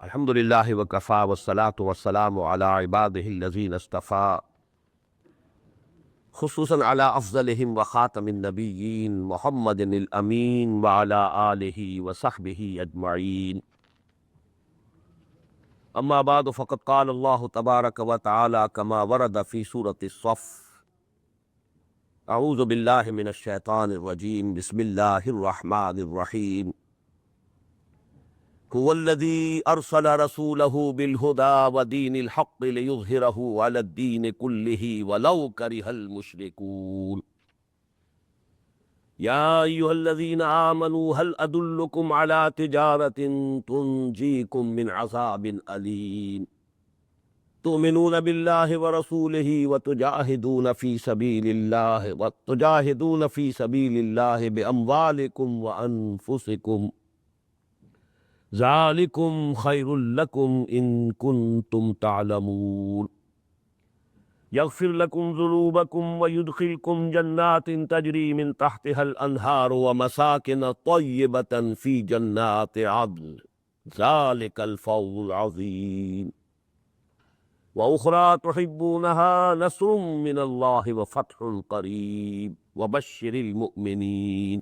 الحمد للہ وکفا والصلاة والسلام علی عباده الذین اصطفا، خصوصاً علی افضلہم وخاتم النبیین محمد الامین وعلی آلہ وصحبہ اجمعین. اما بعد فقد قال اللہ تبارک وتعالی کما ورد فی سورۃ الصف. اعوذ باللہ من الشیطان الرجیم، بسم اللہ الرحمن الرحیم. هو الذي أرسل رسوله بالهدى ودين الحق ليظهره على الدين كله ولو كره المشركون. يا أيها الذين آمنوا هل أدلكم على تجارة تنجيكم من عذاب أليم تؤمنون بالله ورسوله وتجاهدون في سبيل الله بأموالكم وأنفسكم ذالکم خیر لکم ان کنتم تعلمون. یغفر لکم ذنوبکم ویدخلکم جنات تجری من تحتها الانہار ومساکن طیبۃ فی جنات عدن ذالک الفوز العظیم. واخری تحبونها نصر من اللہ وفتح قریب وبشر المؤمنین.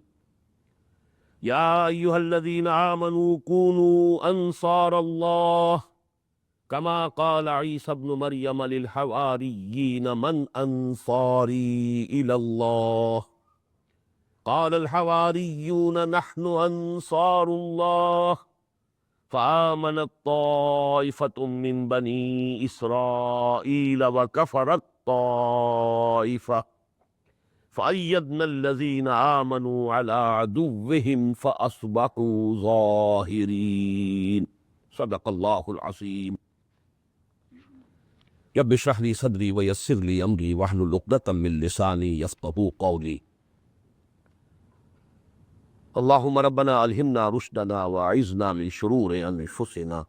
یا ایہا الذین آمنوا کونوا انصار اللہ کما قال عیسی ابن مریم للحواریین من انصاری الی اللہ قال الحواریون نحن انصار اللہ فآمنت طائفة من بنی اسرائیل وکفرت طائفة فأيدنا الذين آمنوا على عدوهم فأصبحوا ظاهرين. صدق الله العظيم. رب اشرح لي صدري ويسر لي أمري واحلل عقدة من لساني يفقهوا قولي. اللهم ربنا ألهمنا رشدنا وأعذنا من شرور أنفسنا.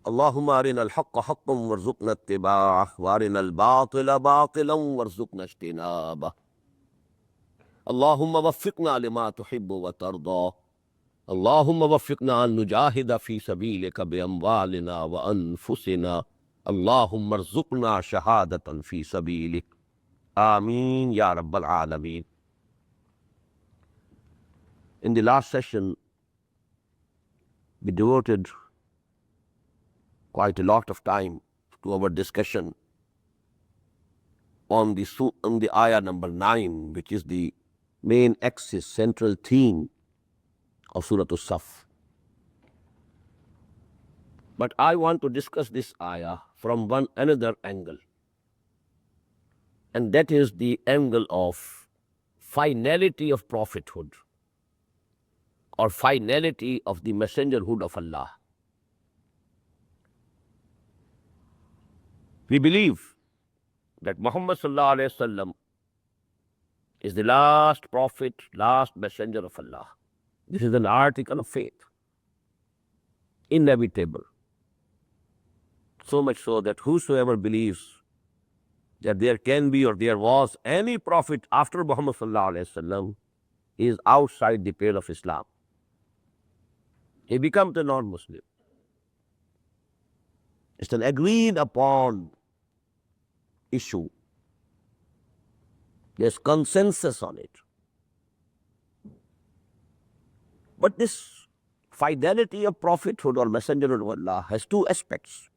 اللهم أرنا الحق حقا وارزقنا اتباعه وأرنا الباطل باطلا وارزقنا اجتنابه. اللهم وفقنا لما تحب وترضى. اللهم وفقنا أن نجاهد في سبيلك بأموالنا وأنفسنا. اللهم ارزقنا شهادة في سبيلك. آمين يا رب العالمين. In the last session, we devoted quite a lot of time to our discussion on the ayah number 9, which is the main axis, central theme of Surah As-Saff. But I want to discuss this ayah from another angle, and that is the angle of finality of prophethood or finality of the messengerhood of Allah. We believe that Muhammad sallallahu alaihi wasallam is the last prophet, last messenger of Allah. This is an article of faith, inevitable. So much so that whosoever believes that there can be or there was any prophet after Muhammad sallallahu alaihi wasallam is outside the pale of Islam. He becomes a non-Muslim. It's an agreed upon issue. There's consensus on it. But this fidelity of prophethood or messengerhood of Allah has two aspects.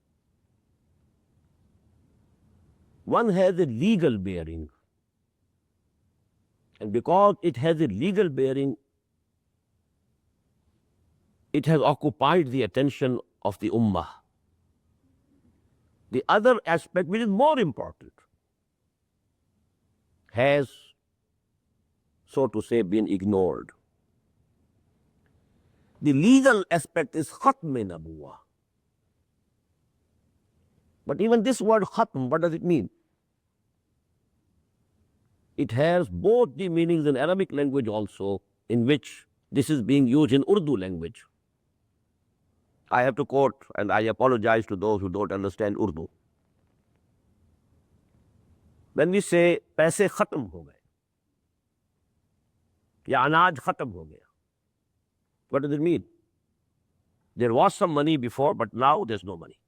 One has a legal bearing, and because it has a legal bearing, it has occupied the attention of the Ummah. The other aspect, which is more important, has, so to say, been ignored. The legal aspect is Khatm Nabuwah. But even this word Khatm, what does it mean? It has both the meanings in Arabic language also, in which this is being used in Urdu language. I have to quote, and I apologize to those who don't understand Urdu. When we say پیسے ختم ہو گئے یا اناج ختم ہو گیا, what does it mean? There was some money before, but now there's no money.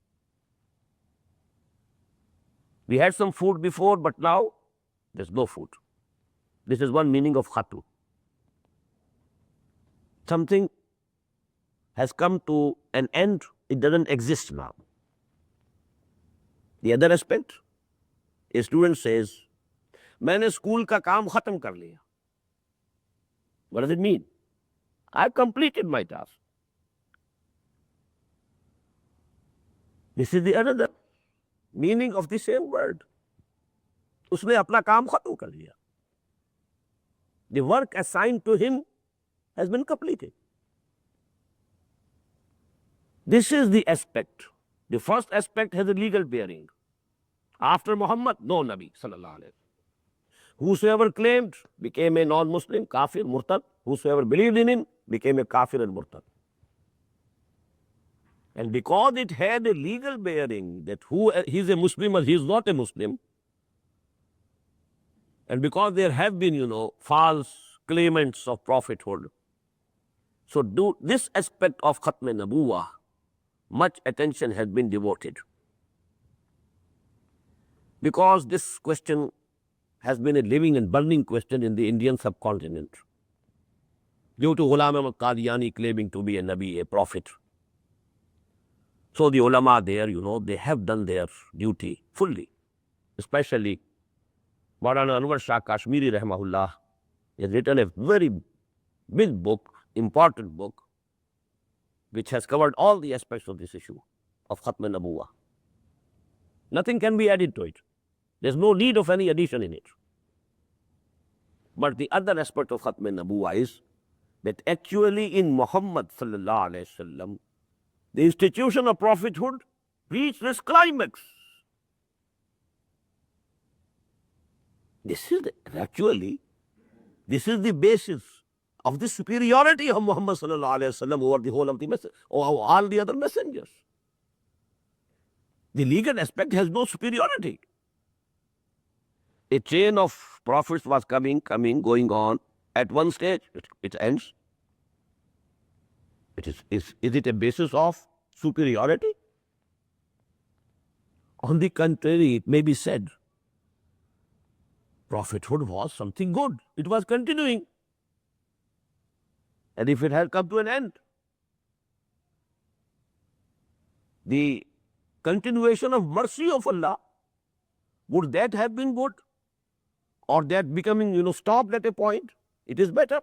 We had some food before, but now there's no food. This is one meaning of khatm. Something has come to an end, it doesn't exist now. The other aspect, a student says, "Maine school ka kaam khatam kar liya." What does it mean? I've completed my task. This is the another meaning of the same word. Usne apna kaam khatam kar liya. The work assigned to him has been completed. This is the aspect. The first aspect has a legal bearing. After Muhammad, no Nabi sallallahu alaihi wasallam. Whosoever claimed became a non-Muslim, kafir, murtad. Whosoever believed in him became a kafir and murtad. And because it had a legal bearing that he's a Muslim or he's not a Muslim, and because there have been, false claimants of prophethood, so this aspect of Khatm Nabuwah, much attention has been devoted. Because this question has been a living and burning question in the Indian subcontinent, due to Ghulam Ahmad Qadiani claiming to be a Nabi, a prophet. So the ulama there, they have done their duty fully. Especially Maulana Anwar Shah Kashmiri rahimahullah has written a very big book, important book, which has covered all the aspects of this issue of Khatm Nabuwah. Nothing can be added to it. There's no need of any addition in it. But the other aspect of Khatm Nabuwah is that actually in Muhammad sallallahu alaihi wasallam, the institution of prophethood reached its climax. This is the basis of the superiority of Muhammad sallallahu alaihi wasallam over the whole of the message, or all the other messengers. The legal aspect has no superiority. A chain of prophets was coming, going on. At one stage, it ends. Is it a basis of superiority? On the contrary, it may be said, prophethood was something good. It was continuing. And if it had come to an end, the continuation of mercy of Allah, would that have been good? Or that becoming, stopped at a point? It is better.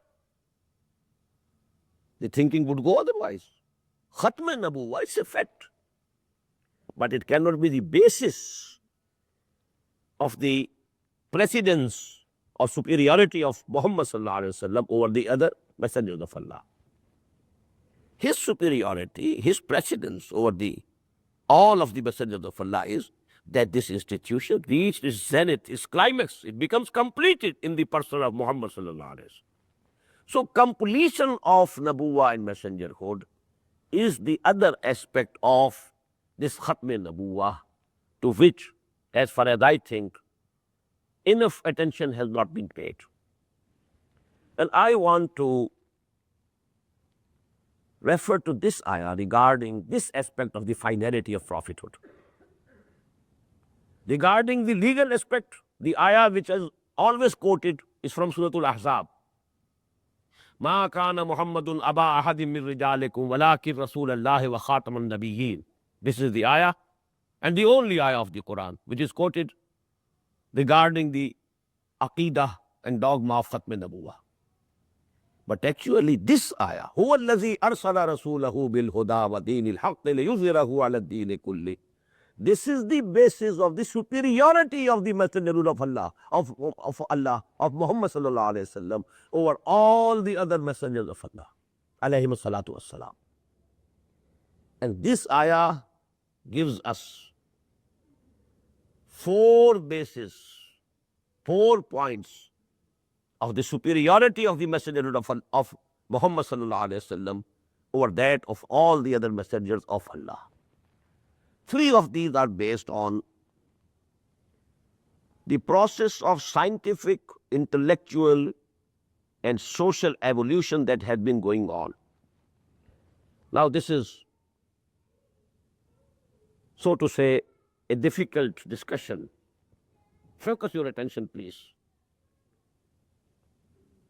The thinking would go otherwise. Khatm Nabuwah is a fact. But it cannot be the basis of the precedence or superiority of Muhammad sallallahu alaihi wasallam over the other messengers of Allah. His superiority, his precedence over all of the messengers of Allah is that this institution reached its zenith, its climax. It becomes completed in the person of Muhammad sallallahu alaihi wasallam. So completion of Nabuwah and messengerhood is the other aspect of this Khatm Nabuwah, to which, as far as I think, enough attention has not been paid. And I want to refer to this ayah regarding this aspect of the finality of prophethood. Regarding the legal aspect, the ayah which is always quoted is from Surah Al-Ahzab. مَا كَانَ مُحَمَّدٌ أَبَا أَحَدٍ مِّن رِجَالِكُمْ وَلَٰكِنْ رَسُولَ اللَّهِ وَخَاتَمَ النَّبِيِّينَ. This is the ayah, and the only ayah of the Quran which is quoted regarding the aqidah and dogma of Khatm Nabuwah. But actually this ayah, هُوَ الَّذِي أَرْسَلَ رَسُولَهُ بِالْهُدَى وَدِينِ الْحَقِّ لِيُظْهِرَهُ عَلَى الدِّينِ كُلِّهِ. This is the basis of the superiority of the messenger of Allah, of Muhammad sallallahu alaihi wasallam, over all the other messengers of Allah, alayhim salatu wassalam. And this ayah gives us 4 bases, 4 points of the superiority of the messenger of Muhammad sallallahu alaihi wasallam over that of all the other messengers of Allah. 3 of these are based on the process of scientific, intellectual, and social evolution that had been going on. Now, this is so to say, a difficult discussion. Focus your attention, please.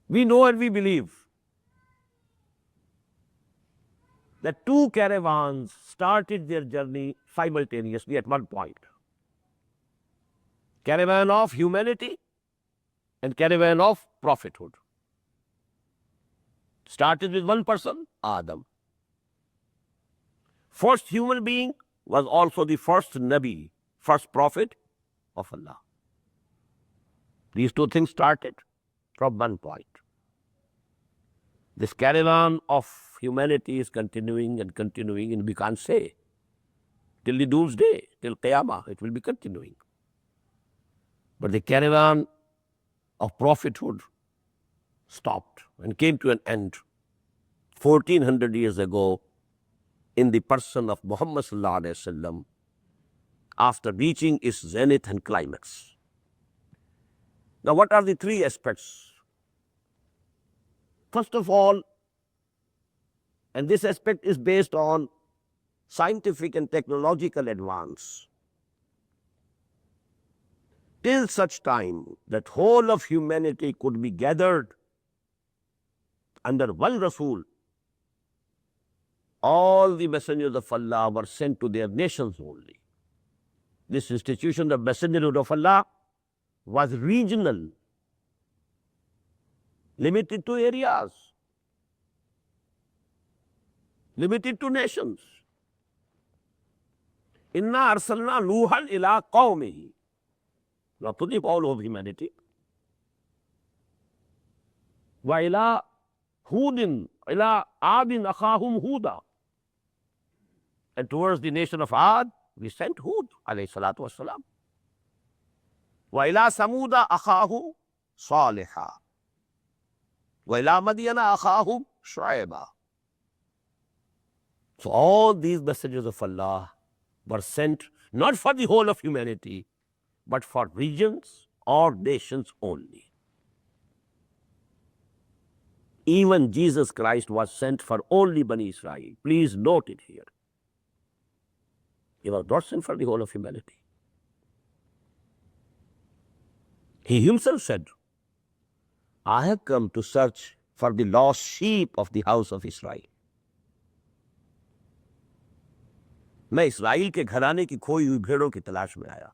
We know and we believe that two caravans started their journey simultaneously at one point. Caravan of humanity and caravan of prophethood. Started with one person, Adam. First human being was also the first Nabi, first prophet of Allah. These two things started from one point. This caravan of humanity is continuing and continuing, and we can't say till the doomsday, till Qiyamah, it will be continuing. But the caravan of prophethood stopped and came to an end 1400 years ago in the person of Muhammad sallallahu alaihi wasallam, after reaching its zenith and climax. Now, what are the three aspects? First of all, and this aspect is based on scientific and technological advance, till such time that whole of humanity could be gathered under one Rasul, all the messengers of Allah were sent to their nations only. This institution of messengerhood of Allah was regional, limited to areas, limited to nations. Inna arsalna Nuhan ila qawmihi, not to the whole of humanity. Wa ila Hudin, ila Adin akhahum Huda. And towards the nation of Ad, we sent Hud, alayhi salatu wassalam. Wa ila Samuda akhahum Saliha. Wa ila Madyana akhahum Shu'aiba. So all these messengers of Allah were sent not for the whole of humanity, but for regions or nations only. Even Jesus Christ was sent for only Bani Israel. Please note it here. He was not sent for the whole of humanity. He himself said, I have come to search for the lost sheep of the house of Israel. میں اسرائیل کے گھرانے کی کھوئی ہوئی بھیڑوں کی تلاش میں آیا.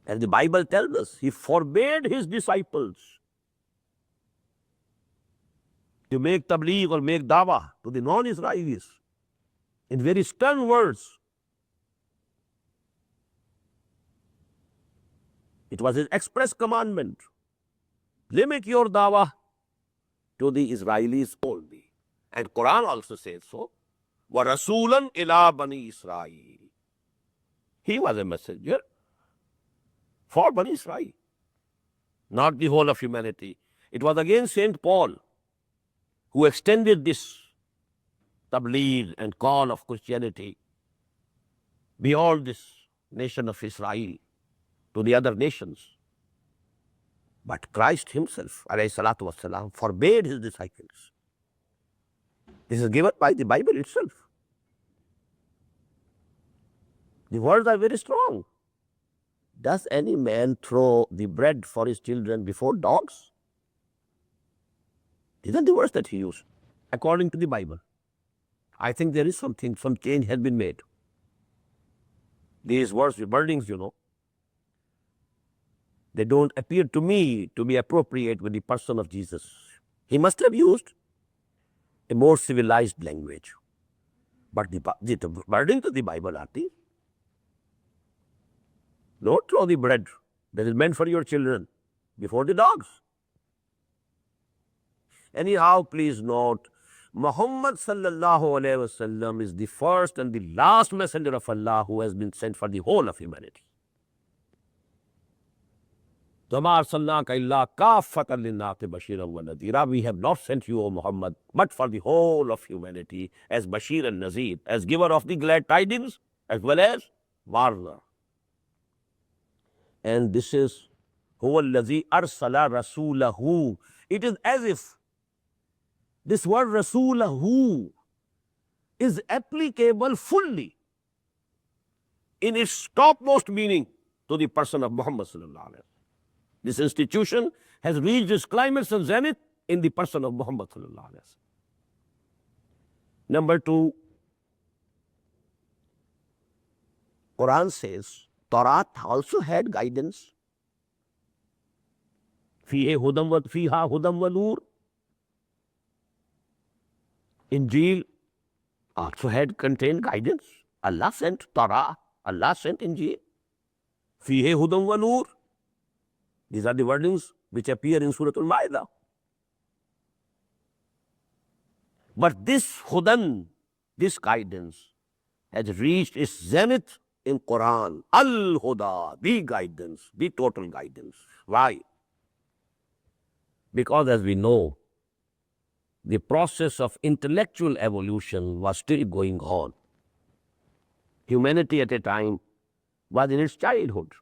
And the Bible tells us he forbade his disciples to make tabligh or make dawah to the non-Israelis in very stern words. It was his express commandment. Limit your dawah to the Israelis only. And Quran also says so. وَرَسُولًا إِلَىٰ بَنِي إِسْرَائِيلِ. He was a messenger for Bani Israel, not the whole of humanity. It was again Saint Paul who extended this tabligh and call of Christianity beyond this nation of Israel to the other nations. But Christ himself, alayhi salatu wassalam, forbade his disciples. This is given by the Bible itself. The words are very strong. Does any man throw the bread for his children before dogs? These are the words that he used, according to the Bible. I think there is something, some change has been made. These words, the wordings, they don't appear to me to be appropriate with the person of Jesus. He must have used a more civilized language. But the wordings of the Bible are these. Don't throw the bread that is meant for your children before the dogs. Anyhow, please note, Muhammad sallallahu alayhi wasallam is the first and the last messenger of Allah who has been sent for the whole of humanity. We have not sent you, O Muhammad, but for the whole of humanity as Bashir and Nazir, as giver of the glad tidings as well as warner. And this is huwa allazi arsala rasulahu. It is as if this word rasulahu is applicable fully in its topmost meaning to the person of Muhammad sallallahu alaihi wasallam. This institution has reached its climax and zenith in the person of Muhammad sallallahu alaihi wasallam. Number two, Quran says Torah also had guidance. Fiha hudam wa nur. Injil also had contained guidance. Allah sent Torah. Allah sent Injil. Fiha hudam wa nur. These are the wordings which appear in Surah Al-Ma'idah. But this hudan, this guidance, has reached its zenith in Quran. Al-Huda, the guidance, the total guidance. Why? Because as we know, the process of intellectual evolution was still going on. Humanity at a time was in its childhood,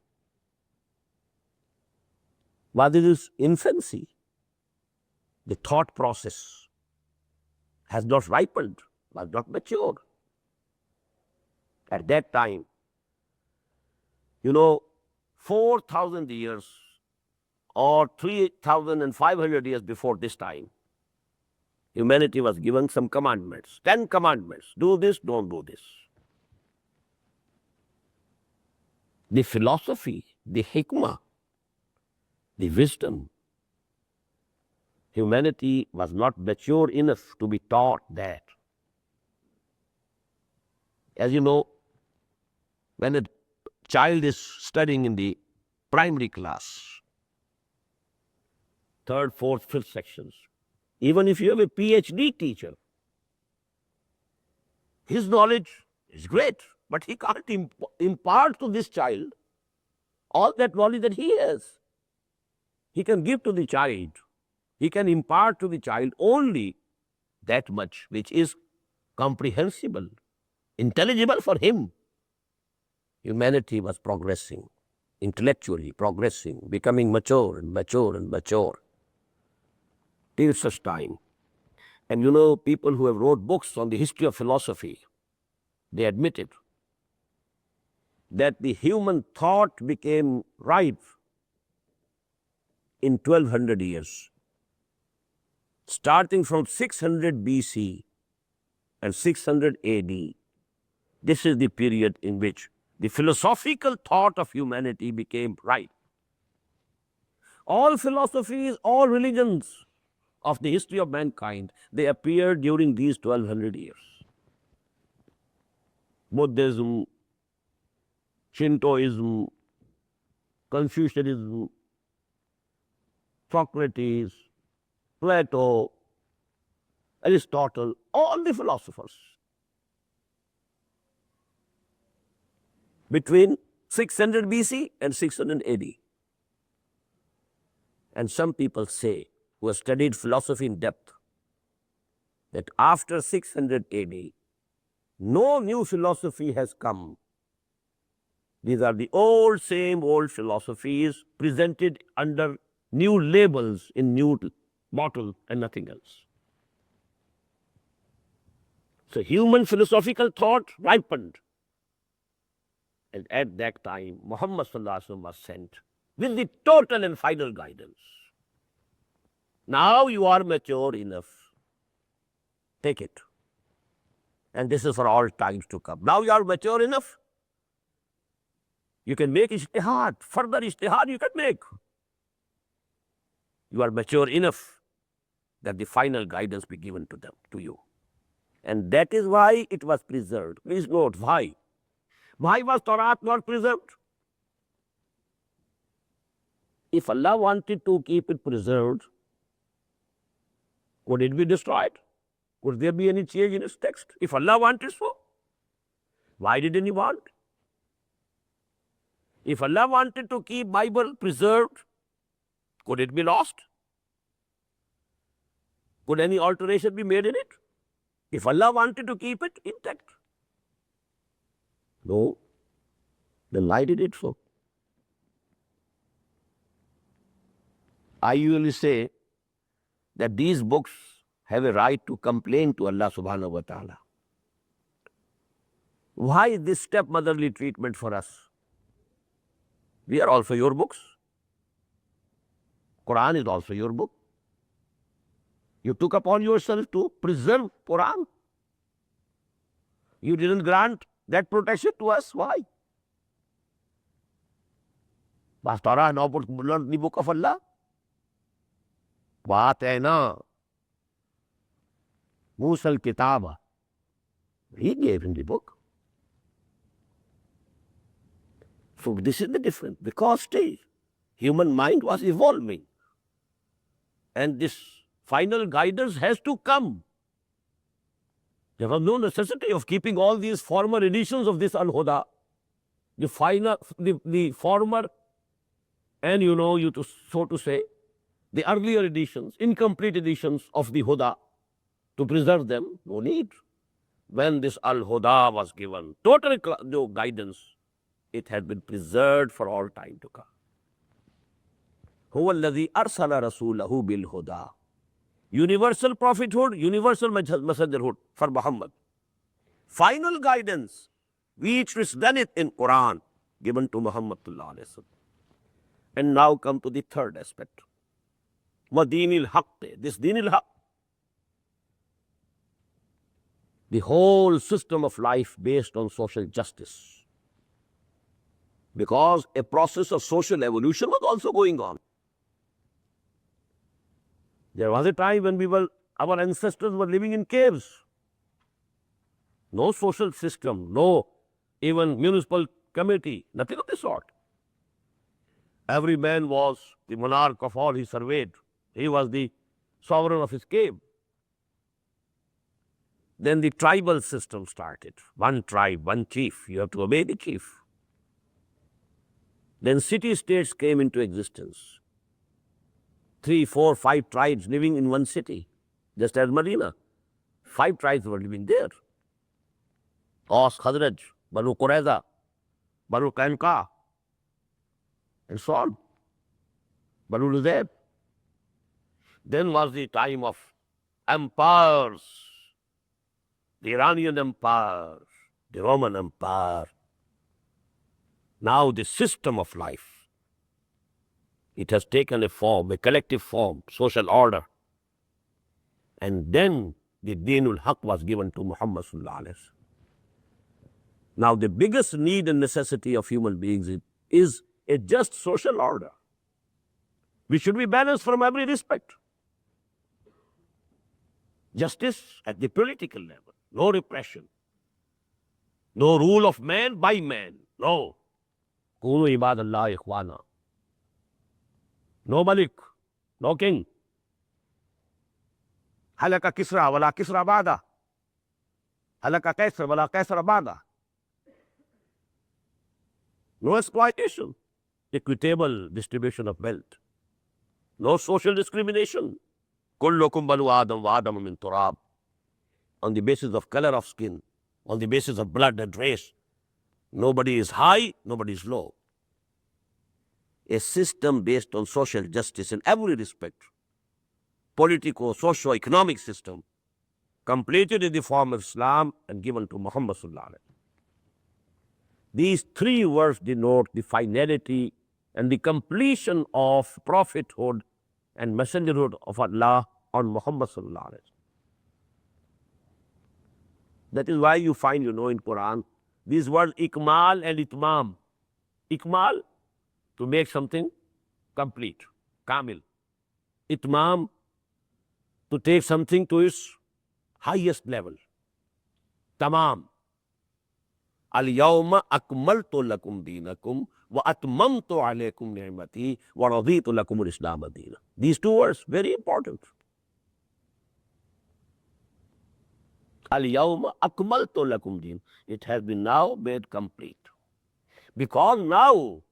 was in its infancy. The thought process has not ripened, was not matured. At that time, 4,000 years or 3,500 years before this time, humanity was given some commandments, 10 commandments. Do this, don't do this. The philosophy, the hikmah, the wisdom, humanity was not mature enough to be taught that. As you know, when a child is studying in the primary class, 3rd, 4th, 5th sections, even if you have a PhD teacher, his knowledge is great, but he can't impart to this child all that knowledge that he has. He can give to the child, he can impart to the child only that much which is comprehensible, intelligible for him. Humanity was progressing, intellectually progressing, becoming mature and mature and mature till such time. And people who have wrote books on the history of philosophy, they admitted that the human thought became ripe in 1200 years. Starting from 600 BC and 600 AD, this is the period in which the philosophical thought of humanity became ripe. All philosophies, all religions of the history of mankind, they appeared during these 1200 years. Buddhism, Shintoism, Confucianism, Socrates, Plato, Aristotle, all the philosophers. Between 600 BC and 600 AD. And some people say, who have studied philosophy in depth, that after 600 AD, no new philosophy has come. These are the same old philosophies presented under new labels in new bottle and nothing else. So human philosophical thought ripened. And at that time, Muhammad sallallahu alaihi wasallam was sent with the total and final guidance. Now you are mature enough. Take it. And this is for all times to come. Now you are mature enough. You can make ijtihad. Further ijtihad you can make. You are mature enough that the final guidance be given to you. And that is why it was preserved. Please note, why? Why was Torah not preserved? If Allah wanted to keep it preserved, could it be destroyed? Could there be any change in its text? If Allah wanted so, why didn't He want? If Allah wanted to keep Bible preserved, could it be lost? Could any alteration be made in it? If Allah wanted to keep it intact? No. Then why did it so? I usually say that these books have a right to complain to Allah subhanahu wa ta'ala. Why this stepmotherly treatment for us? We are also your books. Quran is also your book. You took upon yourself to preserve Quran. You didn't grant that protection to us. Why? But Torah now learn the book of Allah. بات ہے نا موسى الكتاب. He gave him the book. So this is the difference. Because stage, human mind was evolving. And this final guidance has to come. There was no necessity of keeping all these former editions of this Al-Huda. The former, and so to say, the earlier editions, incomplete editions of the Huda, to preserve them, no need. When this Al-Huda was given, total guidance, it had been preserved for all time to come. هو الذي أرسل رسوله بالهدى. Universal prophethood, universal messengerhood for Muhammad. Final guidance, which is done it in Quran, given to Muhammad. And now come to the third aspect. وَدِينِ الْحَقِّ. This Deen al-Haq. The whole system of life based on social justice. Because a process of social evolution was also going on. There was a time when our ancestors were living in caves. No social system, no even municipal committee, nothing of the sort. Every man was the monarch of all he surveyed. He was the sovereign of his cave. Then the tribal system started. One tribe, one chief. You have to obey the chief. Then city-states came into existence. 3, 4, 5 tribes living in one city, just as Medina. 5 tribes were living there. Aus, Khazraj, Banu Qurayza, Banu Qainqa, and so on. Banu Luzayb. Then was the time of empires. The Iranian Empire, the Roman Empire. Now the system of life, it has taken a form, a collective form, social order. And then the Deenul Haq was given to Muhammad sallallahu alaihi wasallam. Now the biggest need and necessity of human beings is a just social order. We should be balanced from every respect. Justice at the political level, no repression, no rule of man by man, no. Kunu ibadallah ikhwana. No Malik, no king. Halaka Kisra wala Kisra bada. Halaka Kaisar wala Kaisar bada. No exploitation. Equitable distribution of wealth. No social discrimination. Kullukum banu Adam wa Adam min turab. On the basis of color of skin, on the basis of blood and race. Nobody is high, nobody is low. A system based on social justice in every respect, political, socio-economic system, completed in the form of Islam and given to Muhammad sallallahu alaihi wasallam. These 3 words denote the finality and the completion of prophethood and messengerhood of Allah on Muhammad sallallahu alaihi wasallam. That is why you find, in Quran, these words ikmal and itmam. Ikmal, to make something complete, kamil. Itmam, to take something to its highest level. Tamam. Al-yawma akmaltu lakum deenakum wa atmamtu alaykum ni'mati wa raditu lakum al-islam deena. These 2 words, very important. Al-yawma akmaltu lakum deen. It has been now made complete. Because now,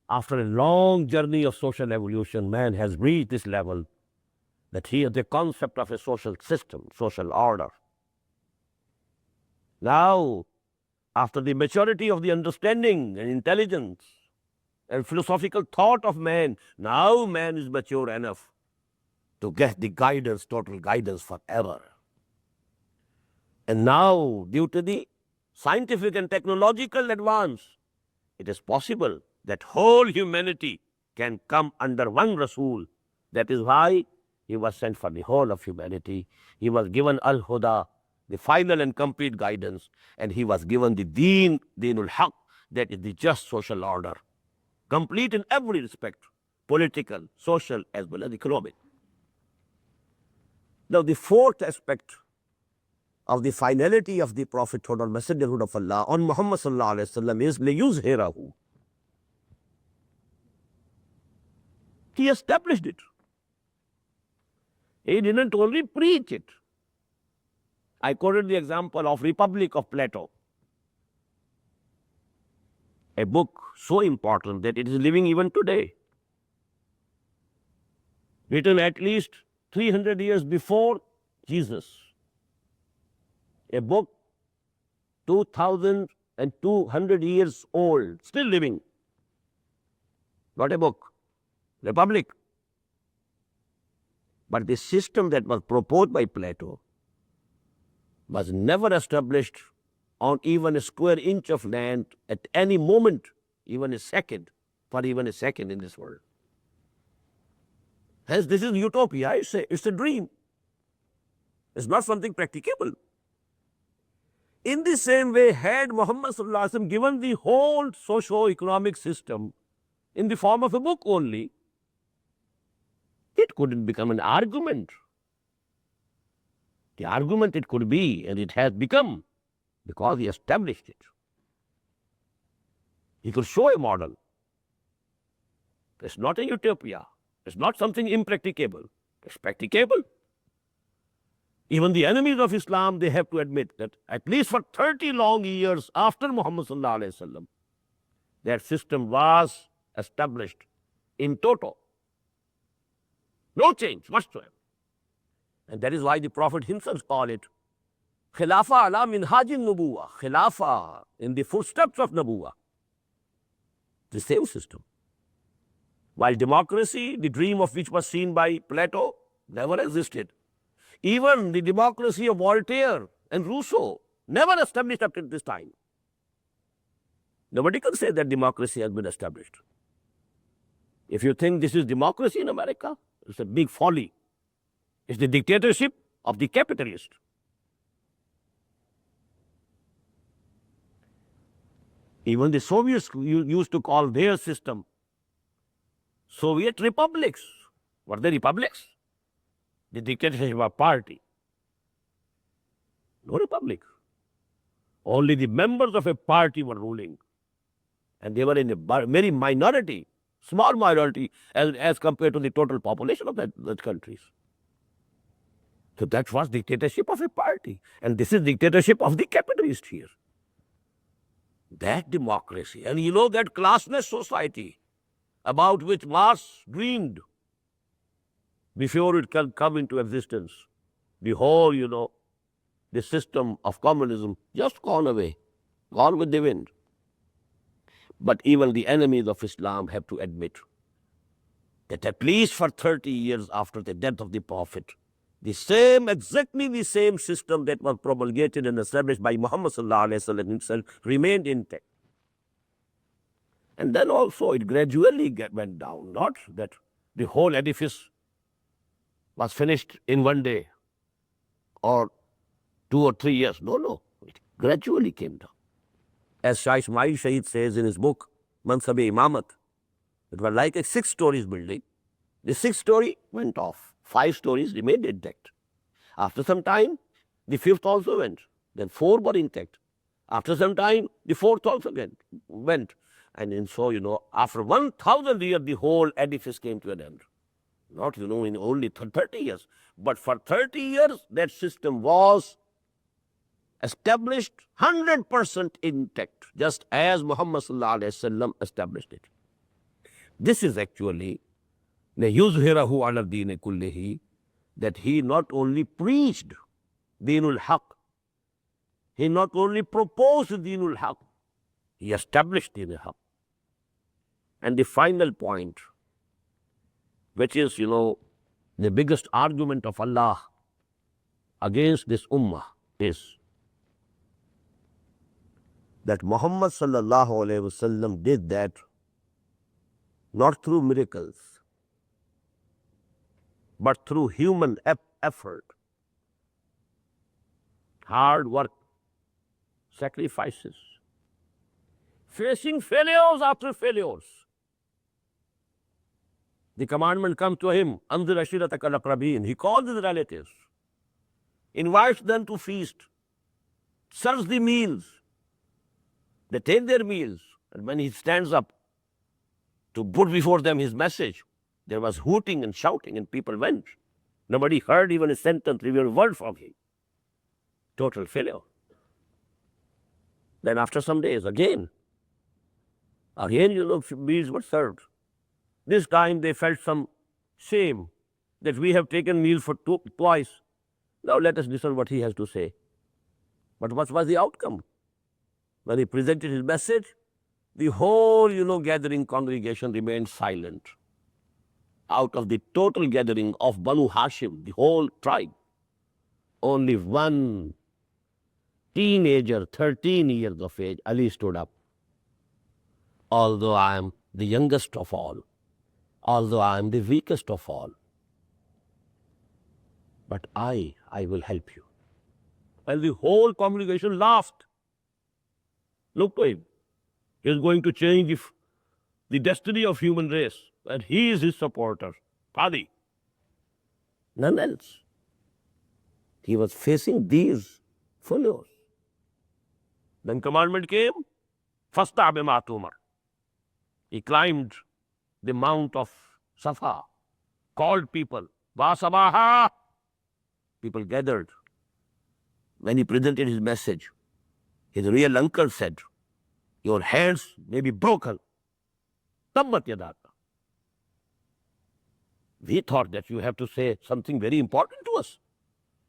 after a long journey of social evolution, man has reached this level that he has the concept of a social system, social order. Now, after the maturity of the understanding and intelligence and philosophical thought of man, now man is mature enough to get the guidance, total guidance forever. And now, due to the scientific and technological advance, it is possible that whole humanity can come under one Rasul. That is why he was sent for the whole of humanity. He was given Al-Huda, the final and complete guidance, and he was given the Deenul Haq, that is the just social order, complete in every respect, political, social, as well as economic. Now, the fourth aspect of the finality of the prophethood or messengerhood of Allah on Muhammad sallallahu alaihi wasallam is liyuzhirahu. He established it. He didn't only preach it. I quoted the example of Republic of Plato, a book so important that it is living even today, written at least 300 years before Jesus. A book 2,200 years old, still living. Not a book, Republic. But the system that was proposed by Plato was never established on even a square inch of land at any moment, even a second, for even a second in this world. Hence, this is utopia. It's a dream. It's not something practicable. In the same way, had Muhammad sallallahu alaihi wasallam given the whole socio-economic system in the form of a book only, it couldn't become an argument. The argument it could be, and it has become, because he established it. He could show a model. It's not a utopia. It's not something impracticable. It's practicable. Even the enemies of Islam, they have to admit that at least for 30 long years after Muhammad sallallahu alaihi wasallam, that system was established in toto. No change whatsoever. And that is why the Prophet himself called it Khilafa ala minhajin nubuwa, Khilafa in the footsteps of Nubuwa. The same system. While democracy, the dream of which was seen by Plato, never existed. Even the democracy of Voltaire and Rousseau never established up to this time. Nobody can say that democracy has been established. If you think this is democracy in America, it's a big folly. It's the dictatorship of the capitalist. Even the Soviets used to call their system Soviet republics. Were they republics? The dictatorship of a party. No republic. Only the members of a party were ruling. And they were in a very minority, small minority as compared to the total population of those countries. So that was dictatorship of a party. And this is dictatorship of the capitalist here. That democracy, and you know that classless society about which Marx dreamed before it can come into existence, the whole, the system of communism just gone away, gone with the wind. But even the enemies of Islam have to admit that at least for 30 years after the death of the Prophet, exactly the same system that was promulgated and established by Muhammad sallallahu alaihi wasallam himself remained intact. And then also it gradually went down, not that the whole edifice was finished in one day or 2 or 3 years. No, it gradually came down. As Shah Ismail Shaheed says in his book, Mansab-e-Imamat, it was like a 6 stories building. The 6th story went off. 5 stories remained intact. After some time, the 5th also went. Then 4 were intact. After some time, the 4th also went. And so, after 1,000 years, the whole edifice came to an end. Not, in only 30 years. But for 30 years, that system was established 100% intact, just as Muhammad sallallahu alaihi wasallam established it. This is actually لِيُظْهِرَهُ عَلَى الدِّينِ كُلِّهِ, that he not only preached Deenul Haq, he not only proposed Deenul Haq, he established Deenul Haq. And the final point, which is, the biggest argument of Allah against this ummah is that Muhammad sallallahu alaihi wasallam did that not through miracles, but through human effort, hard work, sacrifices, facing failures after failures. The commandment comes to him, Anzir Ashiratakal Aqrabin. He calls his relatives, invites them to feast, serves the meals. They take their meals, and when he stands up to put before them his message, there was hooting and shouting, and people went. Nobody heard even a sentence, even a word from him. Total failure. Then after some days, again, meals were served. This time they felt some shame that we have taken meals for twice. Now let us listen what he has to say. But what was the outcome? When he presented his message, the whole, gathering congregation remained silent. Out of the total gathering of Banu Hashim, the whole tribe, only one teenager, 13 years of age, Ali, stood up. Although I am the youngest of all, although I am the weakest of all, but I will help you. And the whole congregation laughed. Look to him. He is going to change the destiny of human race. And he is his supporter. Qadi. None else. He was facing these followers. Then commandment came, Fasta bima tumar. He climbed the mount of Safa, called people, Vasabaha. People gathered. When he presented his message, his real uncle said, your hands may be broken. Tabbat yadaka. We thought that you have to say something very important to us.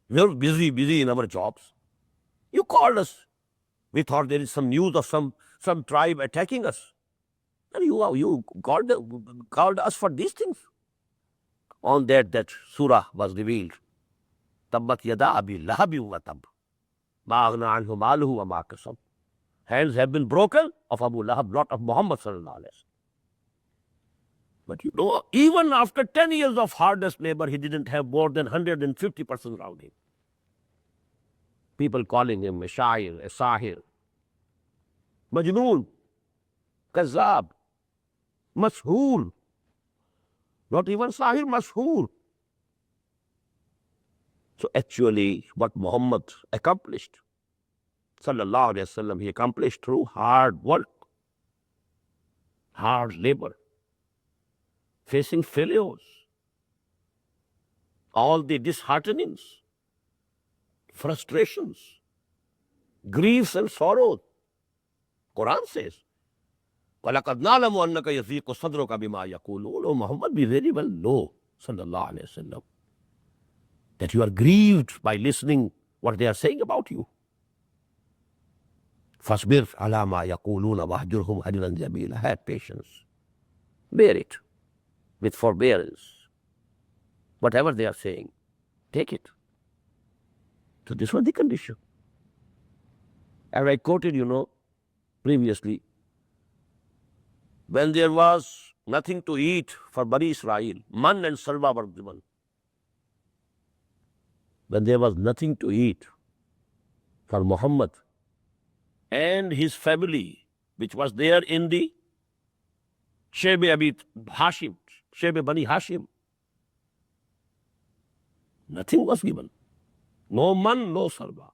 We are busy in our jobs. You called us. We thought there is some news of some tribe attacking us. And you called us for these things. On that surah was revealed. Tabbat yada abi lahabi wa tab. Ma'agna anhu maluhu wa ma kasab. Hands have been broken of Abu Lahab, not of Muhammad sallallahu alaihi wasallam. But even after 10 years of hardest labor, he didn't have more than 150 persons around him. People calling him a shair, a sahir, majnoon, kazzab, mashhoor. Not even sahir, mashhoor. So actually, what Muhammad accomplished, sallallahu alaihi wasallam, he accomplished through hard work, hard labor, facing failures, all the disheartenings, frustrations, griefs and sorrows. Quran says, وَلَقَدْ نَعْلَمُ أَنَّكَ يَضِيقُ صَدْرُكَ بِمَا يَقُولُونَ. Oh Muhammad, we very well know, sallallahu alaihi wasallam, that you are grieved by listening what they are saying about you. فَاصْبِرْ عَلَى مَا يَقُولُونَ وَاهْجُرْهُمْ هَجْرًا جَمِيلًا. Have patience. Bear it with forbearance. Whatever they are saying, take it. So this was the condition. As I quoted, previously, when there was nothing to eat for Bani Israel, man and salwa were given. When there was nothing to eat for Muhammad and his family, which was there in the Shebe Hashim, Shebe Bani Hashim, nothing was given. No man, no salwa.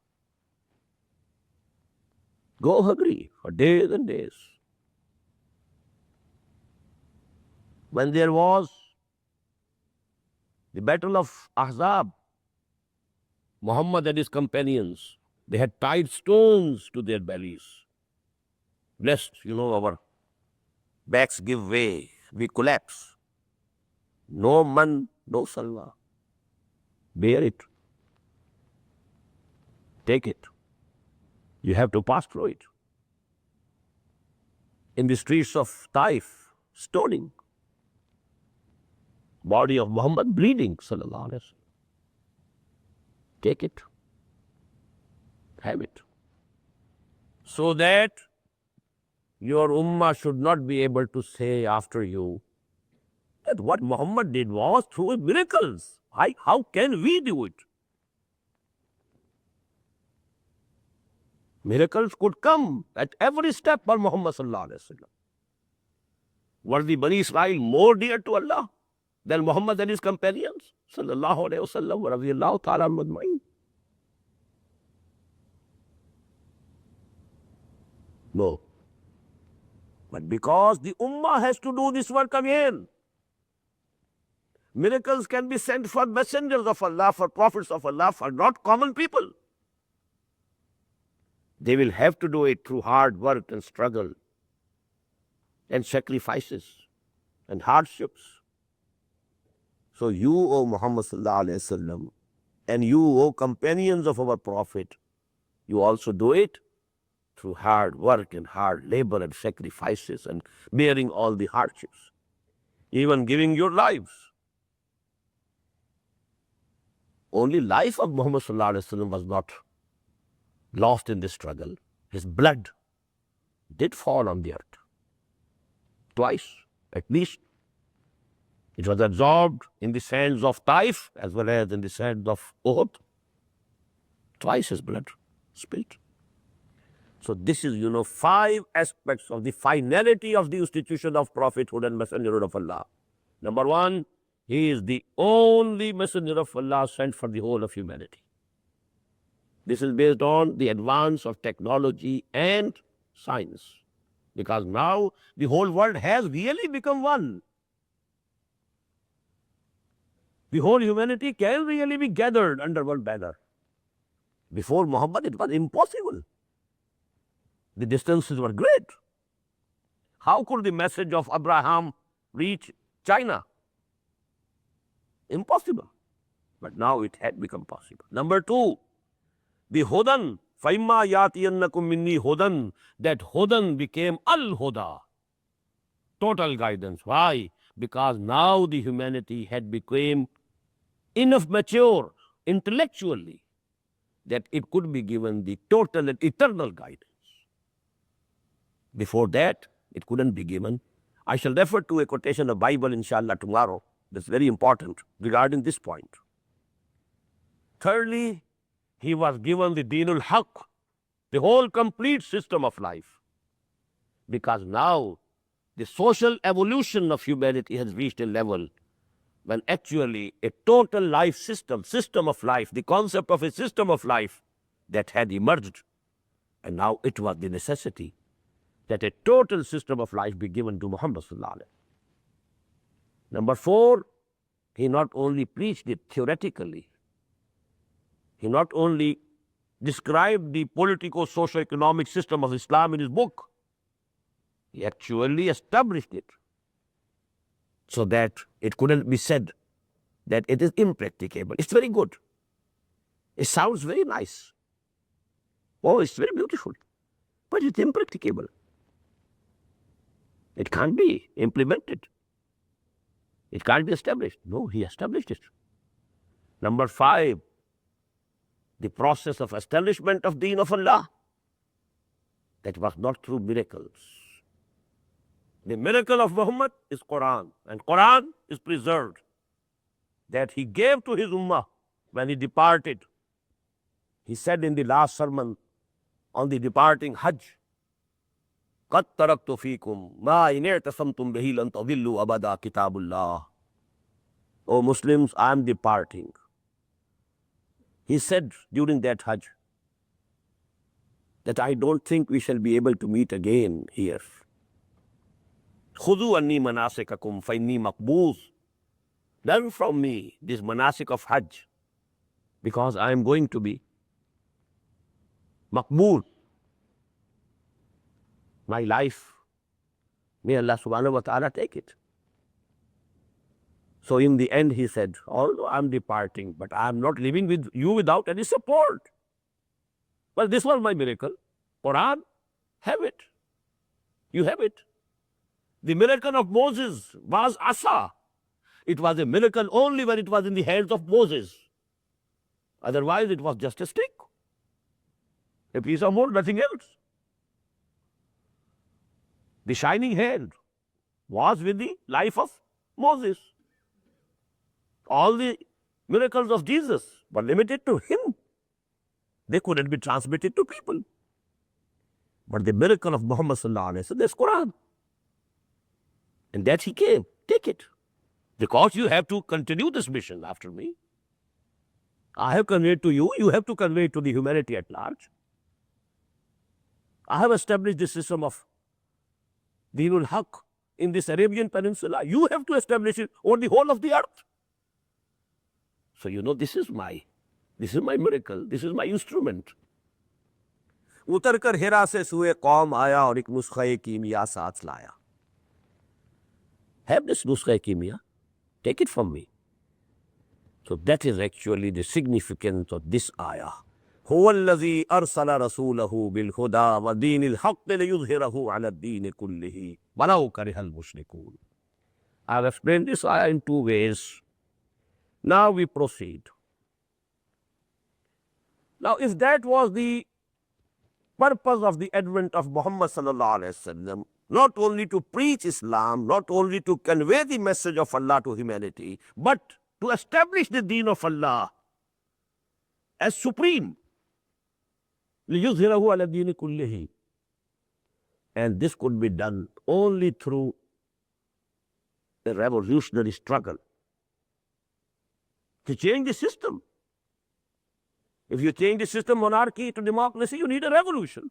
Go hungry for days and days. When there was the battle of Ahzab, Muhammad and his companions, they had tied stones to their bellies. Lest, our backs give way, we collapse. No man, no salwa. Bear it. Take it. You have to pass through it. In the streets of Taif, stoning. Body of Muhammad bleeding, sallallahu alaihi wasallam. Take it. Have it. So that your ummah should not be able to say after you that what Muhammad did was through miracles. How can we do it? Miracles could come at every step for Muhammad sallallahu alaihi wasallam. Were the Bani Israel more dear to Allah than Muhammad and his companions? Sallallahu alaihi wasallam wa radiyallahu ta'ala anhum. No. But because the Ummah has to do this work again, miracles can be sent for messengers of Allah, for prophets of Allah, for not common people. They will have to do it through hard work and struggle and sacrifices and hardships. So you, O Muhammad sallallahu alaihi wasallam, and you, O companions of our Prophet, you also do it through hard work and hard labor and sacrifices and bearing all the hardships, even giving your lives. Only life of Muhammad sallallahu alaihi wasallam was not lost in this struggle. His blood did fall on the earth. Twice, at least. It was absorbed in the sands of Taif as well as in the sands of Uhud. Twice his blood spilled. So this is, 5 aspects of the finality of the institution of prophethood and messenger of Allah. Number 1, he is the only messenger of Allah sent for the whole of humanity. This is based on the advance of technology and science. Because now the whole world has really become one. The whole humanity can really be gathered under one banner. Before Muhammad, it was impossible. The distances were great. How could the message of Abraham reach China? Impossible. But now it had become possible. Number 2, the Hudan, فَإِمَّا يَأْتِيَنَّكُم مِّنِّي Hudan, that Hudan became Al-Huda. Total guidance. Why? Because now the humanity had become enough mature intellectually that it could be given the total and eternal guidance. Before that, it couldn't be given. I shall refer to a quotation of Bible, inshallah, tomorrow. That's very important regarding this point. Thirdly, he was given the Deenul Haqq, the whole complete system of life. Because now the social evolution of humanity has reached a level when actually a total life system of life, the concept of a system of life that had emerged. And now it was the necessity that a total system of life be given to Muhammad sallallahu alaihi wasallam. Number 4, he not only preached it theoretically, he not only described the politico-socio-economic system of Islam in his book, he actually established it so that it couldn't be said that it is impracticable. It's very good. It sounds very nice. Oh, it's very beautiful. But it's impracticable. It can't be implemented. It can't be established. No, he established it. Number 5, the process of establishment of Deen of Allah, that was not through miracles. The miracle of Muhammad is Quran, and Quran is preserved, that he gave to his ummah when he departed. He said in the last sermon on the departing Hajj, قَدْ تَرَكْتُ فِيكُمْ مَا إِنْ اعْتَصَمْتُمْ بِهِ لَنْ تَضِلُّوا أَبَدًا كِتَابُ اللَّهِ. O Muslims, I am departing. He said during that Hajj that I don't think we shall be able to meet again here. خُذُوا أَنِّي مَنَاسِكَكُمْ فَإِنِّي مَقْبُوضٌ. Learn from me this manasik of Hajj, because I am going to be maqbool. My life, may Allah subhanahu wa ta'ala take it. So in the end he said, although I am departing, but I am not living with you without any support. Well, this was my miracle. Quran, have it. You have it. The miracle of Moses was Asa. It was a miracle only when it was in the hands of Moses. Otherwise, it was just a stick, a piece of wood, nothing else. The shining hand was with the life of Moses. All the miracles of Jesus were limited to him. They couldn't be transmitted to people. But the miracle of Muhammad sallallahu alaihi wasallam, that's Quran. And that he came. Take it. Because you have to continue this mission after me. I have conveyed to you, you have to convey it to the humanity at large. I have established the system of Dinul Haq in this Arabian Peninsula. You have to establish it on the whole of the earth. So you know, this is my miracle, this is my instrument. اتر کر ہیرا سے سوئے قوم آیا اور ایک نسخہ کیمیا ساتھ لایا. Have this نسخہ کیمیا. Take it from me. So that is actually the significance of this ayah. هو الذي أرسل رسوله بالهدى ودين الحق ليظهره على الدين كله ولو كره المشركون. I have explained this ayah in two ways. Now we proceed. Now if that was the purpose of the advent of Muhammad sallallahu alaihi wasallam, not only to preach Islam, not only to convey the message of Allah to humanity, but to establish the deen of Allah as supreme. لِيُظْهِرَهُ عَلَى الدِّينِ كُلِّهِ. And this could be done only through a revolutionary struggle to change the system. If you change the system monarchy to democracy, you need a revolution.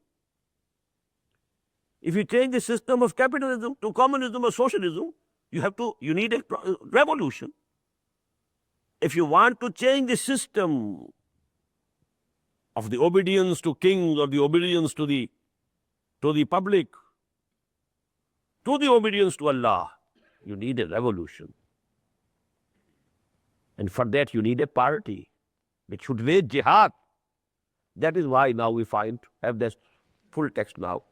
If you change the system of capitalism to communism or socialism, you need a revolution. If you want to change the system of the obedience to kings or the obedience to the public, to the obedience to Allah, you need a revolution. And for that you need a party which should wage jihad. That is why now we have this full text now.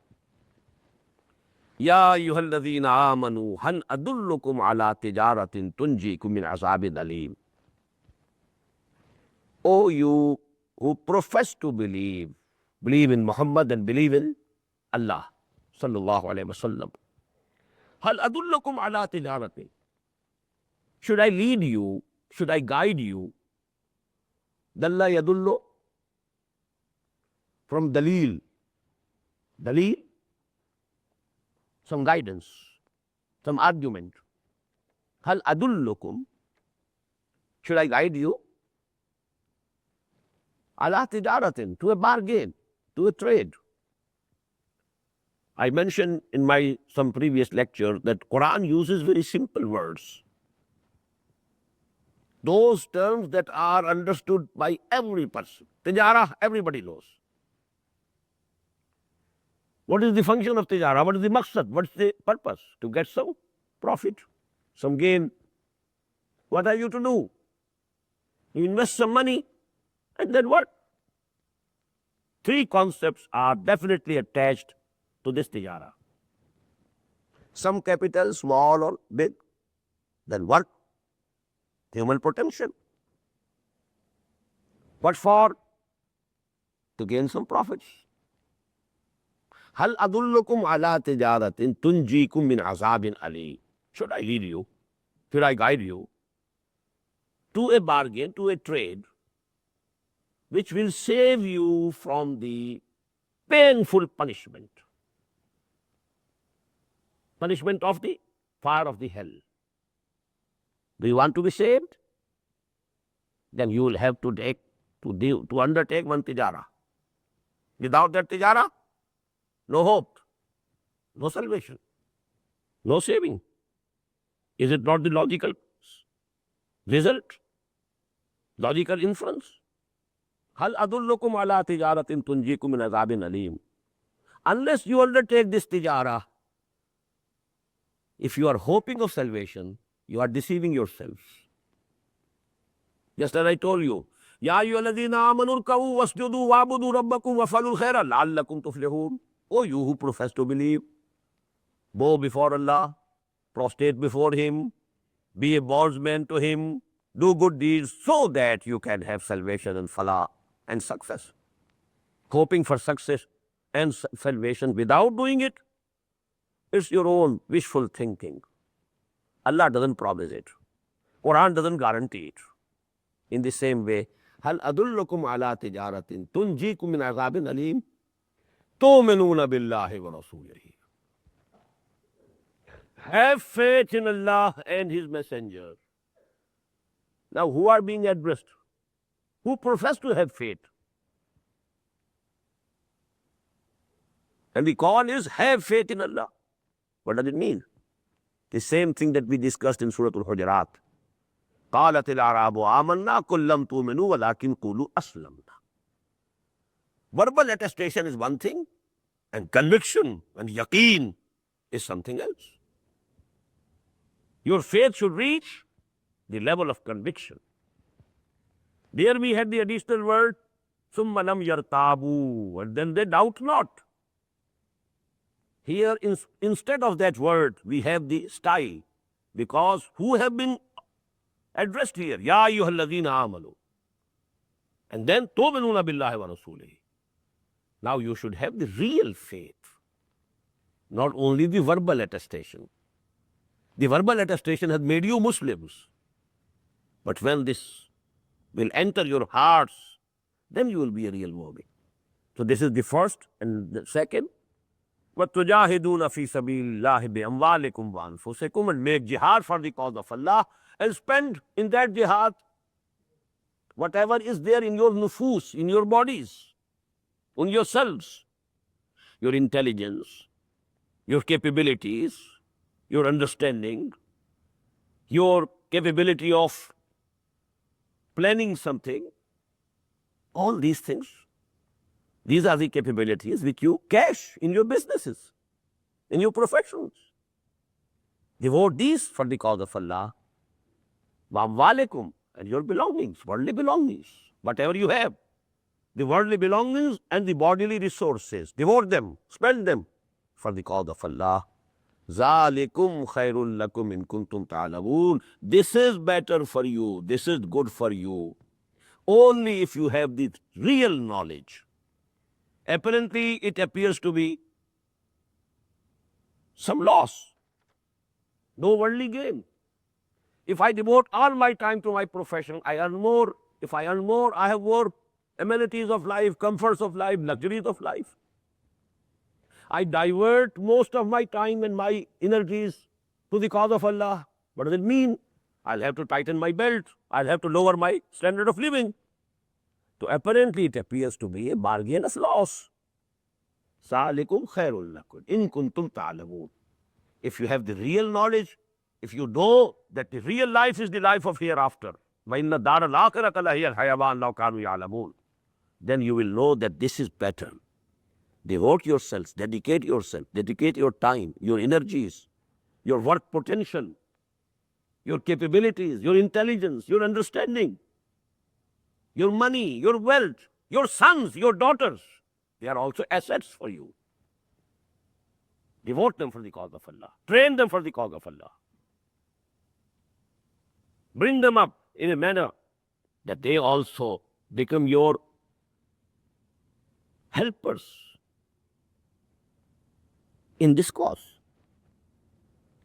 Ya ayyuhalladhina amanu hal adullukum ala tijaratin tunjikum min azabin alim. O you who profess to believe in Muhammad and believe in Allah sallallahu alaihi wasallam. Hal adullukum ala tijaratin. Should I lead you? Should I guide you? Dalla yadullu, from dalil. Dalil, some guidance, some argument. Hal adullukum, should I guide you? Ala tijaratin, to a bargain, to a trade. I mentioned in some previous lecture that Quran uses very simple words. Those terms that are understood by every person. Tijara, everybody knows. What is the function of tijara? What is the maqsad? What's the purpose? To get some profit, some gain. What are you to do? You invest some money, and then what? Three concepts are definitely attached to this tijara. Some capital, small or big. Then what? Human potential. What for? To gain some profits. Hal adullukum ala tijaratin tunjikum min azabin ali. Should I lead you? Should I guide you to a bargain, to a trade, which will save you from the painful punishment? Punishment of the fire of the hell. Do you want to be saved? Then you will have to undertake one tijara. Without that tijara, no hope, no salvation, no saving. Is it not the logical result? Logical inference? Hal adullukum ala tijaratin tunjikum min azabin alim. Unless you undertake this tijara, if you are hoping of salvation, you are deceiving yourself. Just as I told you, Ya ayyuhalladhina amanu rka'u wasjudu wa'budu rabbakum waf'alul khaira la'allakum tuflihun. O you who profess to believe, bow before Allah, prostrate before Him, be a bondsman to Him, do good deeds so that you can have salvation and falah and success. Hoping for success and salvation without doing it, It's your own wishful thinking. Allah doesn't promise it. Quran doesn't guarantee it. In the same way, هل أدلكم على تجارة تنجيكم من عذاب أليم تؤمنون بالله ورسوله. Have faith in Allah and His Messenger. Now, who are being addressed? Who profess to have faith? And the call is, have faith in Allah. What does it mean? The same thing that we discussed in Surah Al-Hujurat. قالت الأعراب آمنا قل لم تؤمنوا ولكن قولوا أسلمنا. Verbal attestation is one thing, and conviction and yaqeen is something else. Your faith should reach the level of conviction. There we had the additional word, ثُمَّ لَمْ يَرْتَابُوا, and then they doubt not. Here, instead of that word, we have the style, because who have been addressed here? Ya ayyuhalladhina amanu. And then, tu'minuna billahi wa rasulihi. Now you should have the real faith, not only the verbal attestation. The verbal attestation has made you Muslims. But when this will enter your hearts, then you will be a real mu'min. So this is the first. And the second, وَتُجَاهِدُونَ فِي سَبِيلِ اللَّهِ بِأَمْوَالِكُمْ وَأَنفُسِكُمْ, and make jihad for the cause of Allah, and spend in that jihad whatever is there in your nufus, in your bodies, on yourselves, your intelligence, your capabilities, your understanding, your capability of planning something, all these things. These are the capabilities which you cash in your businesses, in your professions. Devote these for the cause of Allah. وَأَمْوَالِكُمْ, and your belongings, worldly belongings, whatever you have, the worldly belongings and the bodily resources, devote them, spend them for the cause of Allah. ذَلِكُمْ خَيْرٌ لَكُمْ إِن كُنْتُمْ تَعْلَمُونَ. This is better for you, this is good for you, only if you have the real knowledge. Apparently, it appears to be some loss, no worldly gain. If I devote all my time to my profession, I earn more. If I earn more, I have more amenities of life, comforts of life, luxuries of life. I divert most of my time and my energies to the cause of Allah. What does it mean? I'll have to tighten my belt. I'll have to lower my standard of living. So apparently it appears to be a bargain of loss. ذَلِكُمْ خَيْرٌ لَكُمْ إِن كُنْتُمْ تَعْلَمُونَ. If you have the real knowledge, if you know that the real life is the life of hereafter, وَإِنَّ الدَّارَ الْآخِرَةَ لَهِيَ الْحَيَوَانُ لَوْ كَانُوا يَعْلَمُونَ, then you will know that this is better. Devote yourselves, dedicate yourself, dedicate your time, your energies, your work potential, your capabilities, your intelligence, your understanding, your money, your wealth, your sons, your daughters. They are also assets for you. Devote them for the cause of Allah. Train them for the cause of Allah. Bring them up in a manner that they also become your helpers in this cause.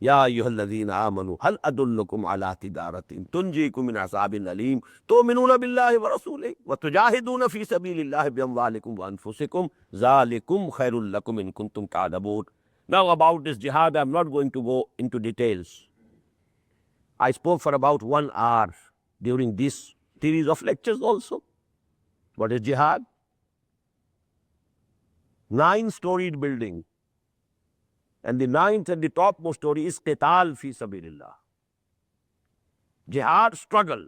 يا أيها الذين آمنوا هل أدلكم على تجارة تنجيكم من عذاب أليم تؤمنون بالله ورسوله وتجاهدون في سبيل الله بأموالكم وأنفسكم ذلكم خير لكم إن كنتم تعلمون. Now about this jihad, I'm not going to go into details. I spoke for about 1 hour during this series of lectures also. What is jihad? 9-storied building. And the 9th and the topmost story is qital fi sabilillah. Jihad, struggle.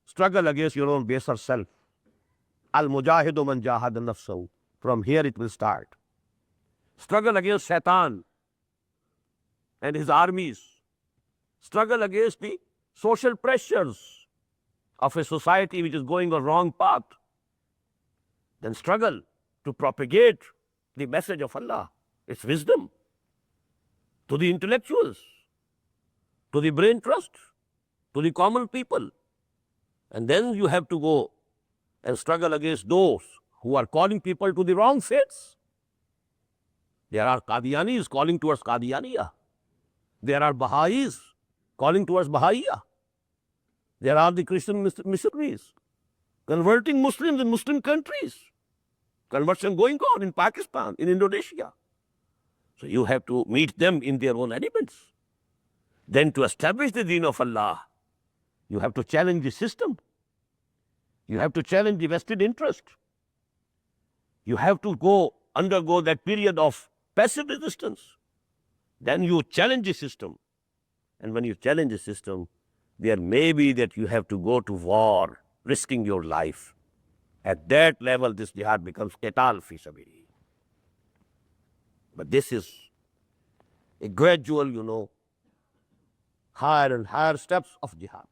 Struggle against your own baser self. Al-mujahidu man jahada nafsahu. From here it will start. Struggle against Shaitan and his armies. Struggle against the social pressures of a society which is going on wrong path. Then struggle to propagate the message of Allah, its wisdom, to the intellectuals, to the brain trust, to the common people. And then you have to go and struggle against those who are calling people to the wrong faiths. There are Qadianis calling towards Qadianiya. There are Baha'is calling towards Baha'iyya. There are the Christian missionaries converting Muslims in Muslim countries. Conversion going on in Pakistan, in Indonesia. So you have to meet them in their own elements. Then to establish the deen of Allah, you have to challenge the system. You have to challenge the vested interest. You have to undergo that period of passive resistance. Then you challenge the system. And when you challenge the system, there may be that you have to go to war, risking your life. At that level, this jihad becomes qital fi sabili. But this is a gradual, higher and higher steps of jihad.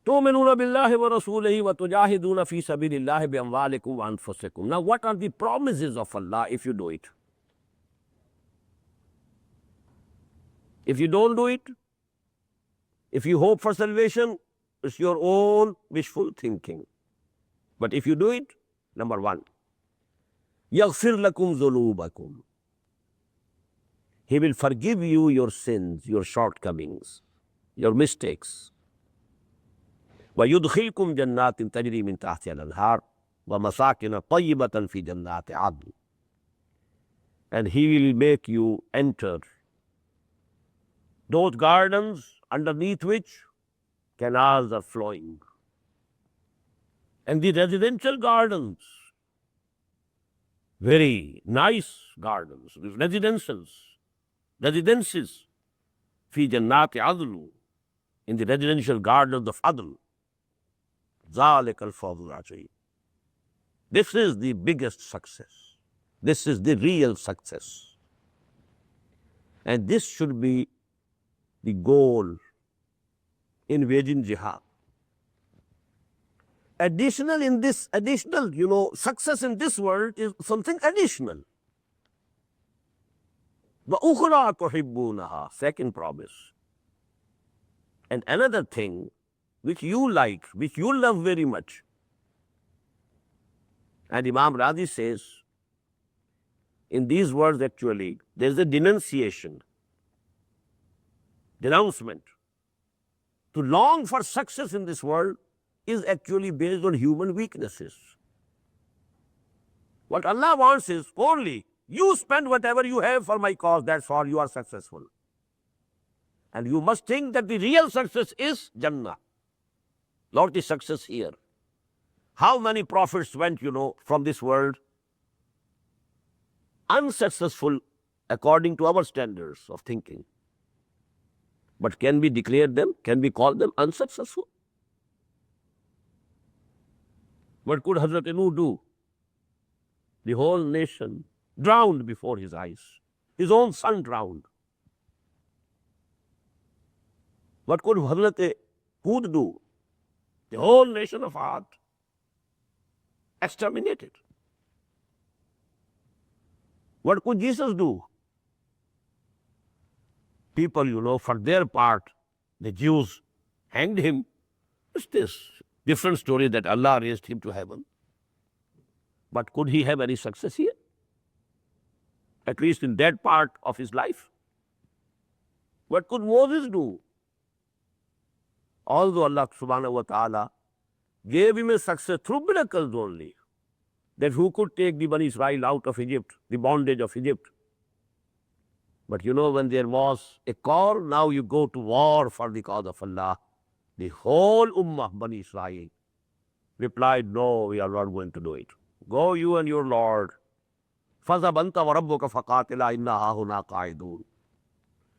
تُؤْمِنُونَ بِاللَّهِ وَرَسُولِهِ وَتُجَاهِدُونَ فِي سَبِيلِ اللَّهِ بِأَمْوَالِكُمْ وَأَنفُسِكُمْ. Now, what are the promises of Allah if you do it? If you don't do it, if you hope for salvation, it's your own wishful thinking. But if you do it, number one, يَغْفِرْ لَكُمْ ذُنُوبَكُمْ. He will forgive you your sins, your shortcomings, your mistakes. وَيُدْخِلْكُمْ جَنَّاتٍ تَجْرِي مِنْ تَحْتِهَا الْأَنْهَارُ وَمَسَاكِنَ طَيِّبَةً فِي جَنَّاتِ عَدْنٍ. And He will make you enter those gardens underneath which canals are flowing. And the residential gardens, very nice gardens, residences, fi jannati adl, in the residential gardens of Adl. ذَلِكَ الْفَوْزُ الْعَظِيمُ. This is the biggest success. This is the real success. And this should be the goal in waging jihad. Additional, success in this world is something additional. وَأُخْرَى تُحِبُّونَهَا, second promise. And another thing which you like, which you love very much. And Imam Razi says, in these words actually, there is a denouncement. To long for success in this world is actually based on human weaknesses. What Allah wants is only you spend whatever you have for my cause, that's all, you are successful. And you must think that the real success is Jannah, not the success here. How many prophets went, from this world unsuccessful according to our standards of thinking? But can we declare them? Can we call them unsuccessful? What could Hazrat Nuh do? The whole nation drowned before his eyes. His own son drowned. What could Hazrat Hud do? The whole nation of Ad exterminated. What could Jesus do? People, for their part, the Jews hanged him. It's this different story that Allah raised him to heaven. But could he have any success here? At least in that part of his life? What could Moses do? Although Allah subhanahu wa ta'ala gave him a success through miracles only, that who could take the Bani Israel out of Egypt, the bondage of Egypt. But when there was a call, now you go to war for the cause of Allah. The whole Ummah, Bani Israel, replied, no, we are not going to do it. Go you and your Lord. فَذَهَبْ أَنْتَ وَرَبُّكَ فَقَاتِلَا إِنَّا هَاهُنَا قَاعِدُونَ.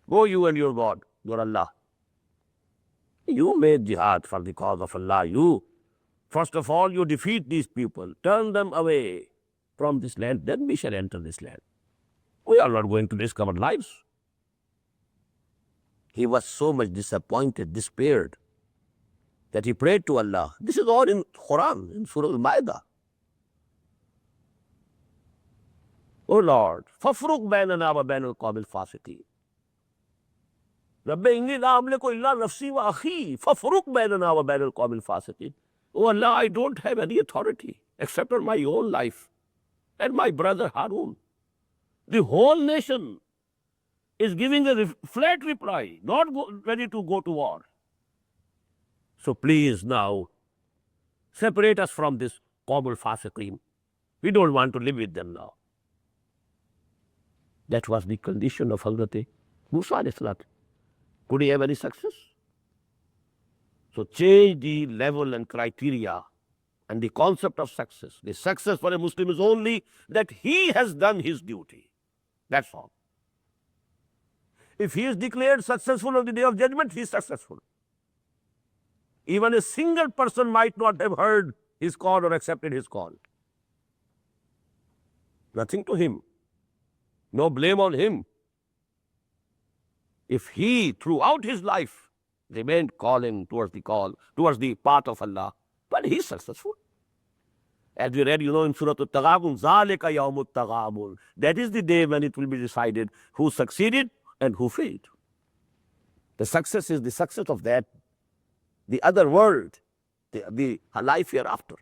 Go you and your God, your Allah. You made jihad for the cause of Allah. You, first of all, you defeat these people, turn them away from this land, then we shall enter this land. We are not going to risk our lives. He was so much disappointed, despaired, that he prayed to Allah. This is all in Quran, in Surah Al-Ma'idah. Oh Lord, فَفْرُقْ بَيْنَنَا وَبَيْنَ الْقَوْمِ الْفَاسِقِينَ. رَبِّ إِنِّي لَا أَمْلِكُ إِلَّا نَفْسِي وَأَخِي فَفْرُقْ بَيْنَنَا وَبَيْنَ الْقَوْمِ الْفَاسِقِينَ. Oh Allah, I don't have any authority except on my own life and my brother Harun. The whole nation is giving a flat reply, not ready to go to war. So please now, separate us from this Qawmul Fasiqeen. We don't want to live with them now. That was the condition of Hazrat Musa alayhi salam. Could he have any success? So change the level and criteria and the concept of success. The success for a Muslim is only that he has done his duty. That's all. If he is declared successful on the Day of Judgment, he is successful. Even a single person might not have heard his call or accepted his call. Nothing to him. No blame on him. If he, throughout his life, remained calling towards the path of Allah, well, he is successful. As we read, in Surah Al-Taghabun, ذَلِكَ يَوْمُ التَّغَابُنِ. That is the day when it will be decided who succeeded and who failed. The success is the success of that, the other world, the life hereafter.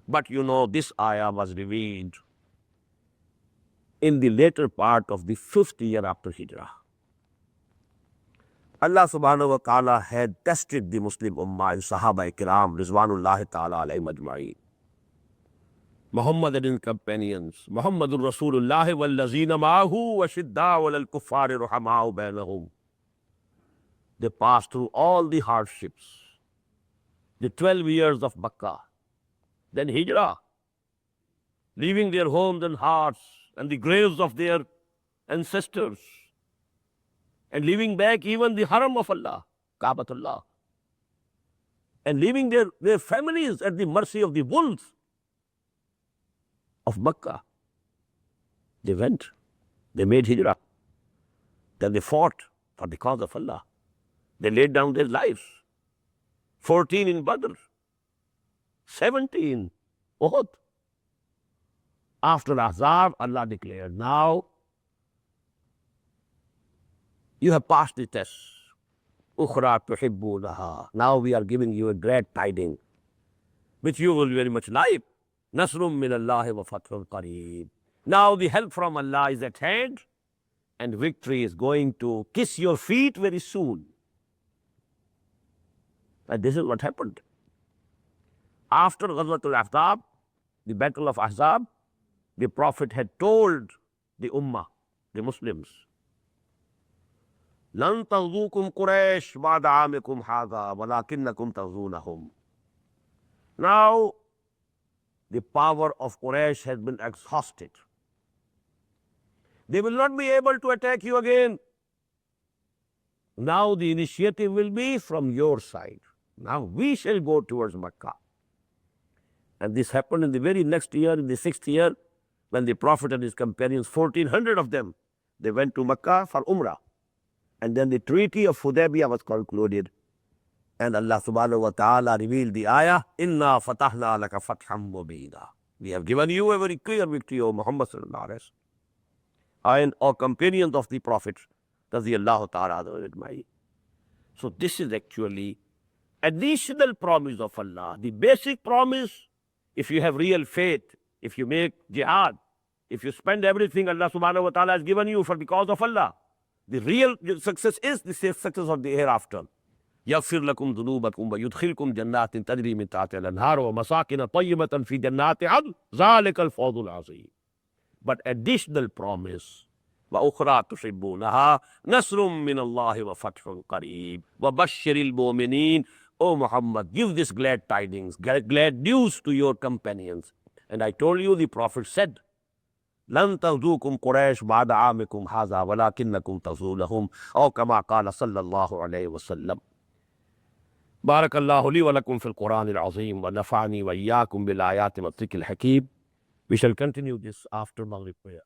But this ayah was revealed in the later part of the 5th year after Hijrah. Allah subhanahu wa ta'ala had tested the Muslim Ummah and Sahaba Ikram, Rizwanullahi ta'ala alayhim ajma'een. Muhammad and his companions, Muhammadur Rasulullah wallazina ma'ahu wa shidda'u alal kuffari ruhama'u bainahum. They passed through all the hardships, the 12 years of Makkah, then Hijrah, leaving their homes and hearts and the graves of their ancestors, and leaving back even the haram of Allah, Kaabatullah, and leaving their families at the mercy of the wolves of Makkah. They went, they made Hijrah, then they fought for the cause of Allah. They laid down their lives. 14 in Badr, 17 Uhud. After Ahzab, Allah declared, now you have passed the test. Ukhra tuhibbunaha. Now we are giving you a great tidings, which you will very much like. Nasrum min Allahi wa fathun qareeb. Now the help from Allah is at hand, and victory is going to kiss your feet very soon. And this is what happened. After Ghazwatul Ahzab, the battle of Ahzab, the Prophet had told the Ummah, the Muslims, لَن تَغْزُوكُمْ قُرَيْشْ بَعْدَ عَامِكُمْ هَذَا وَلَكِنَّكُمْ تَغْزُونَهُمْ. Now, the power of Quraysh has been exhausted. They will not be able to attack you again. Now the initiative will be from your side. Now we shall go towards Makkah. And this happened in the very next year, in the 6th year, when the Prophet and his companions, 1,400 of them, they went to Makkah for Umrah. And then the Treaty of Hudaybiyah was concluded. And Allah subhanahu wa ta'ala revealed the ayah, Inna fatahna laka fatham mubina. We have given you a very clear victory, O Muhammad sallallahu alaihi wasallam, and all companions of the Prophet, radiyallahu ta'ala adma'in. So this is actually additional promise of Allah. The basic promise, if you have real faith, if you make jihad, if you spend everything Allah subhanahu wa ta'ala has given you for the cause of Allah, the real success is the success of the hereafter. يغفر لكم ذنوبكم ويدخلكم جنات تجري من تحتها الأنهار ومساكن طيبة في جنات عدن ذلك الفوز العظيم. But additional promise, وأخرى تحبونها نصر من الله وفتح قريب وبشر المؤمنين. O Muhammad, give this glad tidings, glad news to your companions. And I told you, the Prophet said, لن تغزوكم قريش بعد عامكم هذا ولكنكم تغزونهم أو كما قال صلى الله عليه وسلم. بارك الله لي ولكم في القرآن العظيم ونفعني وإياكم بالآيات والذكر الحكيم. We shall continue this after Maghrib prayer.